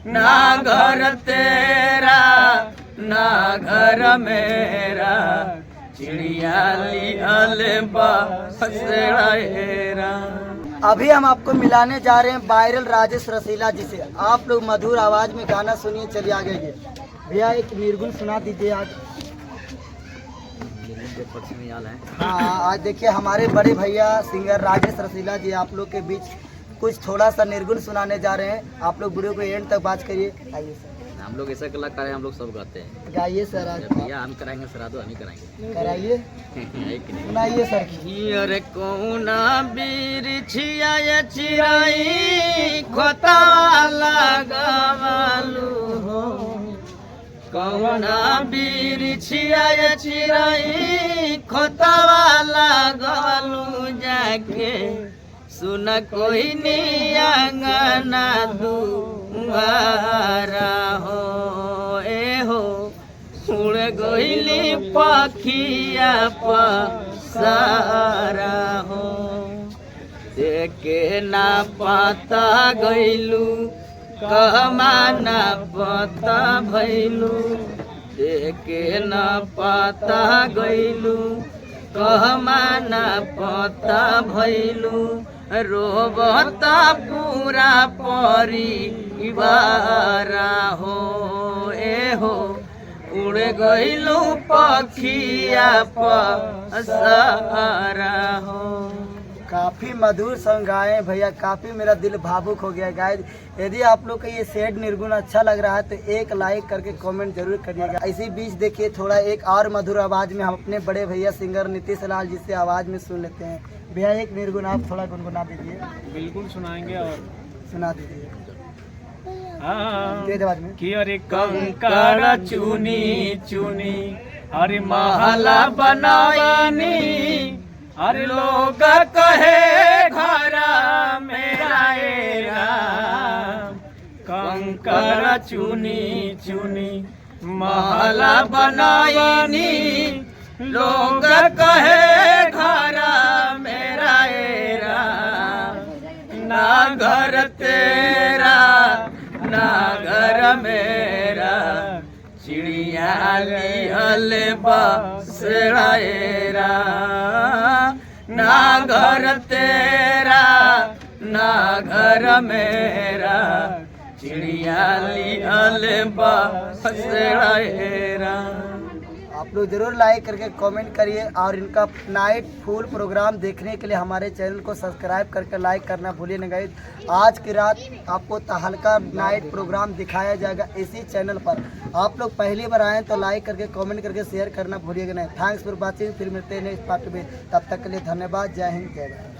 ना घर तेरा ना घर मेरा, चिड़िया लिहल बसेड़ा हेरा। अभी हम आपको मिलाने जा रहे हैं वायरल राजेश रसीला जी से। आप लोग मधुर आवाज में गाना सुनिए। चलिए आगे ये भैया एक निर्गुण सुना दीजिए आज। हाँ आज देखिए हमारे बड़े भैया सिंगर राजेश रसीला जी आप लोग के बीच कुछ थोड़ा सा निर्गुण सुनाने जा रहे हैं। आप लोग वीडियो को एंड तक बात करिए। आइए सर। हम लोग ऐसा कलाकार हैं, हम लोग सब गाते हैं। गाइए सर आज। भैया हम कराएंगे श्राद्धो हम ही कराएंगे। कराइए सुनाइए सर। अरे कौना बिरछिया ये चिराई खोता लगावलू हो, कौना बिरछिया ये चिराई खोता लगावलू, जाके सुन कोई नियंगना दुआरा हो, ए हो उड़ गईली पखिया पसारा हो, देखे ना पता गईलू कहमा ना पता भैलू, देखे ना पता गईलू कहमा ना पता भैलू, रोबता पूरा परिवार हो, ए हो उड़ गईलू पखिया पसारा हो। काफ़ी मधुर सॉन्ग गाए भैया, काफ़ी मेरा दिल भावुक हो गया गाइस। यदि आप लोग को ये सैड निर्गुण अच्छा लग रहा है तो एक लाइक करके कमेंट जरूर करिएगा। इसी बीच देखिए थोड़ा एक और मधुर आवाज़ में हम अपने बड़े भैया सिंगर नीतीश लाल जी से आवाज़ में सुन लेते हैं। भैया एक निर्गुण आप थोड़ा गुनगुना दीजिए। बिल्कुल सुनाएंगे और सुना दीजिए हाँ तेज आवाज में। कि अरे कंकड़ चुनी चुनी अरे महला बनाईनी, अरे लोग कहे घर मेरा एरा, कंकड़ चुनी चुनी महला बनाईनी, लोग कहे घर मेरा एरा, ना घर तेरा ना घर मेरा, चिड़िया लिहल बसेड़ा हेरा, ना घर तेरा ना घर मेरा, चिड़िया लिहल बसेड़ा हेरा। आप लोग जरूर लाइक करके कमेंट करिए और इनका नाइट फुल प्रोग्राम देखने के लिए हमारे चैनल को सब्सक्राइब करके लाइक करना भूलिए नहीं गाइस। आज की रात आपको तहलका नाइट प्रोग्राम दिखाया जाएगा इसी चैनल पर। आप लोग पहली बार आए तो लाइक करके कमेंट करके शेयर करना भूलिएगा नहीं। Thanks for watching. फिर मिलते हैं नेक्स्ट पार्ट में, तब तक के लिए धन्यवाद। जय हिंद जय भारत।